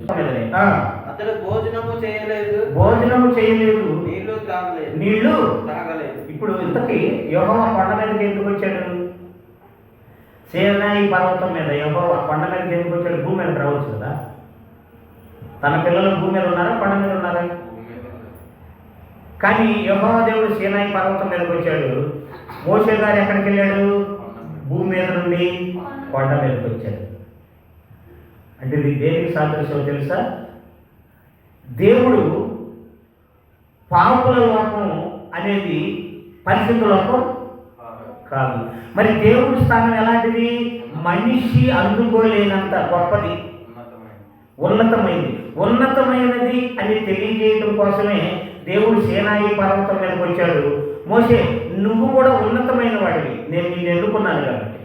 ఆ, అతడు భోజనము చేయలేదు, నీళ్లు తాగలేదు. ఇప్పుడు ఇంతకీ యెహోవా కొండ మీదకి ఎందుకు వచ్చాడు? సీనాయి పర్వతం మీద యెహోవా కొండ మీదకి ఎందుకు వచ్చాడు? భూమి మీదకి రావచ్చు కదా. తన పిల్లలు భూమి మీద ఉన్నారా, కొండ మీద ఉన్నారా? కానీ యెహోవా దేవుడు సీనాయి పర్వతం మీదకి వచ్చాడు. మోషే గారు ఎక్కడికి వెళ్ళాడు? భూమి మీద నుండి కొండ మీదకి వచ్చాడు. అంటే ఇది దేనికి సాదృశ్యం తెలుసా? దేవుడు పాపుల లోకం అనేది పరిశుద్ధ లోకం కాదు. మరి దేవుడి స్థానం ఎలాంటిది? మనిషి అందుకోలేనంత గొప్పది, ఉన్నతమైనది అని తెలియజేయడం కోసమే దేవుడు సీనాయి పర్వతం మీదకి వచ్చాడు. మోషే, నువ్వు కూడా ఉన్నతమైన వాడివి, నేను నిన్ను ఎన్నుకున్నాను కాబట్టి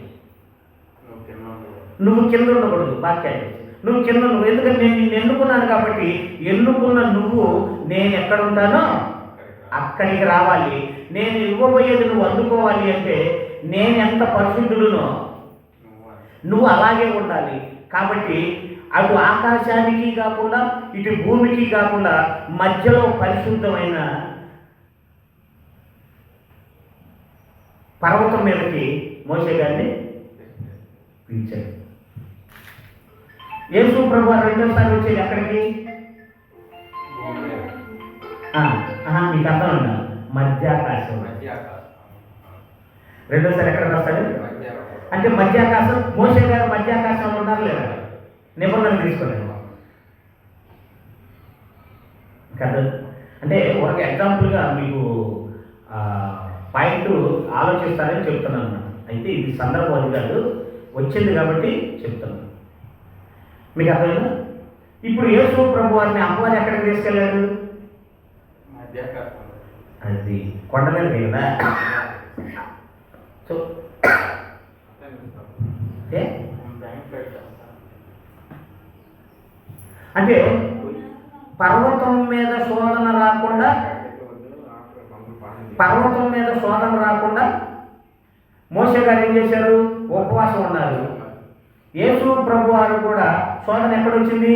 నువ్వు కింద ఉండకూడదు. వాక్యాన్ని నువ్వు కింద నువ్వు, ఎందుకంటే నేను నిన్ను ఎన్నుకున్నాను కాబట్టి, ఎన్నుకున్న నువ్వు నేను ఎక్కడ ఉంటానో అక్కడికి రావాలి. నేను ఇవ్వబోయేది నువ్వు అందుకోవాలి అంటే నేను ఎంత పరిశుద్ధుడునో నువ్వు అలాగే ఉండాలి. కాబట్టి అటు ఆకాశానికి కాకుండా ఇటు భూమికి కాకుండా మధ్యలో పరిశుద్ధమైన పర్వతం మీదకి మోషే గారిని పిలిచాడు. యేసు ప్రభు రెండోసారి వచ్చేది ఎక్కడికి? మీకు అర్థం ఉండాలి, మధ్యాకాశం. రెండోసారి ఎక్కడికి వస్తాడు అంటే మధ్యాకాశం. మోషే గారు మధ్యాకాశంలో ఉన్నారు లేదా? నిబంధన తీసుకోలేదు కదా. అంటే ఒక ఎగ్జాంపుల్గా మీకు పాయింట్ ఆలోచిస్తారని చెప్తున్నాను అన్నమాట. అయితే ఇది సందర్భం అది కాదు, వచ్చింది కాబట్టి చెప్తున్నాను. మీకు అర్థమైందా? ఇప్పుడు యేసు ప్రభు వారిని అమ్మవారు ఎక్కడికి తీసుకెళ్ళాడు? అది కొండ మీద కదా. సో అంటే పర్వతం మీద శోధన రాకుండా మోషే గారు ఏం చేశారు? ఉపవాసం ఉన్నారు. యేసు ప్రభు వారు కూడా శోధన ఎక్కడొచ్చింది?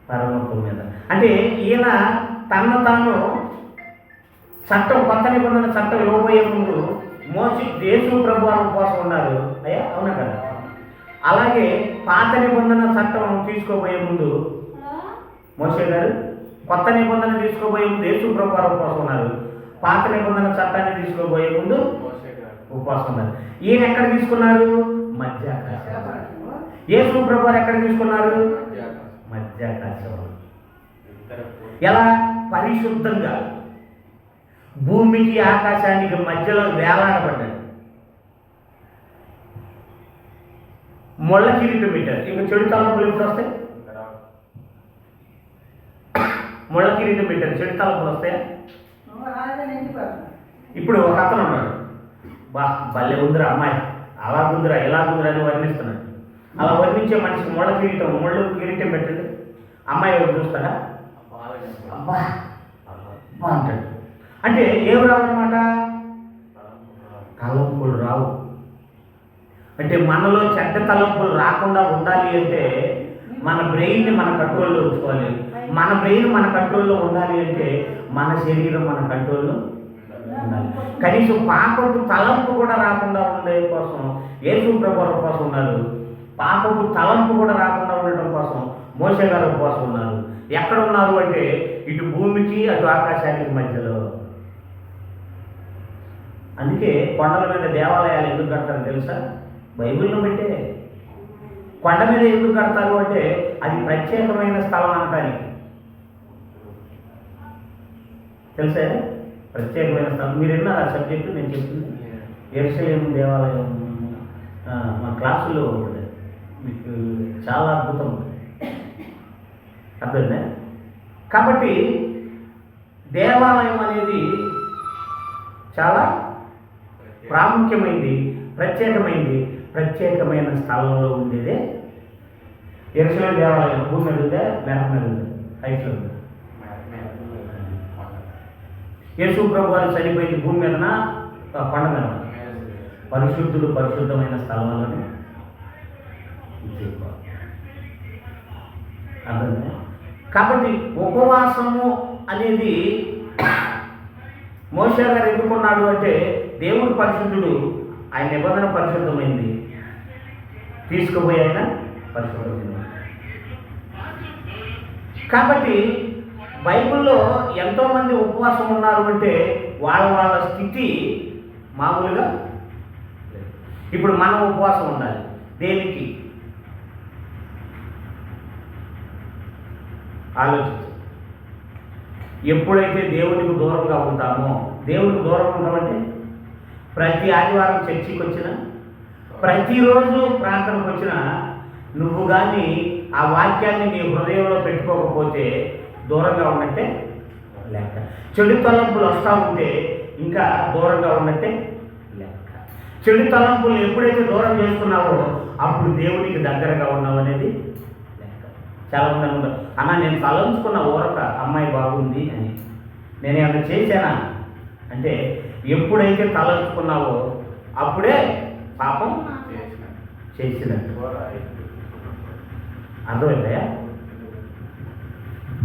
పర్వతం మీద. అంటే ఈయన తను తాను చట్టం, కొత్త నిబంధన చట్టం ఇవ్వబోయే ముందు యేసు ప్రభు వారు ఉపవాసం ఉన్నారు. అయ్యా అవునా కదా? అలాగే పాత నిబంధన చట్టం తీసుకోబోయే ముందు మోషే గారు, కొత్త నిబంధన తీసుకోబోయే ముందు యేసు ప్రభు వారు ఉపవాసం ఉన్నారు. పాత నిబంధన చట్టాన్ని తీసుకోబోయే ముందు ఉపవాసం ఉన్నారు. ఈయన ఎక్కడ తీసుకున్నారు? మధ్యాకాశం. యేసు ప్రభు వారు ఎక్కడ తీసుకున్నారు? మధ్యాకాశం. ఎలా? పరిశుద్ధంగా భూమికి ఆకాశానికి మధ్యలో వేలాడబడ్డాడు. మొళ్ళ కిరీటం పెట్టారు. ఇక చెడు తలంపులు ఎప్పుడు వస్తాయి? మొళ్ళ కిరీటం పెట్టారు, చెడు తలంపులు వస్తాయా? ఇప్పుడు ఒక అతను ఉన్నాడు, భలే ఉందిరా అమ్మాయి, అలా ఉందిరా ఇలా ఉందిరా అని వర్ణిస్తున్నాడు. అలా వర్ణించే మనిషికి ముళ్ళు కిరీటం పెట్టండి, అమ్మాయి ఎవరు చూస్తారా? అబ్బా అబ్బా అంటాడు. అంటే ఏం రావన్నమాట? తలంపులు రావు. అంటే మనలో చెడ్డ తలంపులు రాకుండా ఉండాలి అంటే మన బ్రెయిన్ని మన కంట్రోల్లో ఉంచుకోవాలి. మన బ్రెయిన్ మన కంట్రోల్లో ఉండాలి అంటే మన శరీరం మన కంట్రోల్లో ఉండాలి. కనీసం పాపపు తలంపు కూడా రాకుండా ఉండే కోసం యేసు ప్రభు కోసం ఉన్నారు. పాపపు తలంపు కూడా రాకుండా ఉండటం కోసం మోషే గారు ఉపవాసం ఉన్నారు. ఎక్కడ ఉన్నారు అంటే ఇటు భూమికి అటు ఆకాశానికి మధ్యలో. అందుకే కొండల మీద దేవాలయాలు ఎందుకు కడతారో తెలుసా? బైబిల్ను బట్టే. కొండ మీద ఎందుకు కడతారు అంటే అది ప్రత్యేకమైన స్థలం అనటానికి. తెలుసా? ప్రత్యేకమైన స్థలం. మీరు విన్నారు ఆ సబ్జెక్టు నేను చెప్తుంది. యెరూషలేము దేవాలయం మా క్లాసుల్లో ఉంటుంది, మీకు చాలా అద్భుతం అర్థమైందా? కాబట్టి దేవాలయం అనేది చాలా ప్రాముఖ్యమైనది, ప్రత్యేకమైన స్థలంలో ఉండేదే యెరూషలేము దేవాలయం. భూమి మీద ఉందా? మేడ మీద ఉంది, హైట్లో ఉంది. యేసు ప్రభు వారు చనిపోయింది భూమి మీదన కొండ మీద? పరిశుద్ధమైన స్థలంలోనే. అర్థమైందా? కాబట్టి ఉపవాసము అనేది మోషే గారు ఎందుకున్నాడు అంటే దేవుడు పరిశుద్ధుడు, ఆయన నిబంధన పరిశుద్ధమైంది, తీసుకుపోయి ఆయన పరిశుద్ధమైంది. కాబట్టి బైబిల్లో ఎంతోమంది ఉపవాసం ఉన్నారు అంటే వాళ్ళ స్థితి మామూలుగా లేదు. ఇప్పుడు మనం ఉపవాసం ఉండాలి దేనికి? ఆలోచించు. ఎప్పుడైతే దేవునికి దూరంగా ఉంటామో, దేవునికి దూరంగా ఉంటామంటే ప్రతి ఆదివారం చర్చికి వచ్చినా, ప్రతిరోజు ప్రార్థనకు వచ్చినా, నువ్వు కానీ ఆ వాక్యాన్ని నీ హృదయంలో పెట్టుకోకపోతే దూరంగా ఉన్నట్టే లెక్క. చెడు తలంపులు వస్తూ ఉంటే ఇంకా దూరంగా ఉన్నట్టే లెక్క. చెడు తలంపులు ఎప్పుడైతే దూరం చేసుకున్నావో అప్పుడు దేవునికి దగ్గరగా ఉన్నావు అనేది లెక్క. చాలామంది అనుకుంటారు, అన్న నేను తలంచుకున్న ఊరక అమ్మాయి బాగుంది అని, నేను ఏమైనా చేశానా అంటే ఎప్పుడైతే తలంచుకున్నావో అప్పుడే పాపం చేసినట్టు. అర్థమైందా?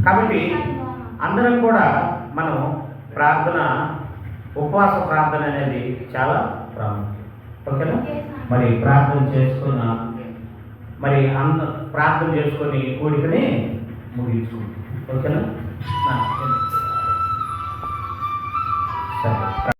కాబట్టి అందరం కూడా మనం ప్రార్థన, ఉపవాస ప్రార్థన అనేది చాలా ప్రాముఖ్యం. ఓకేనా? మరి ప్రార్థన చేసుకున్న ప్రార్థన చేసుకొని కూడికని ముగించుకుంటాం. ఓకేనా? సరే.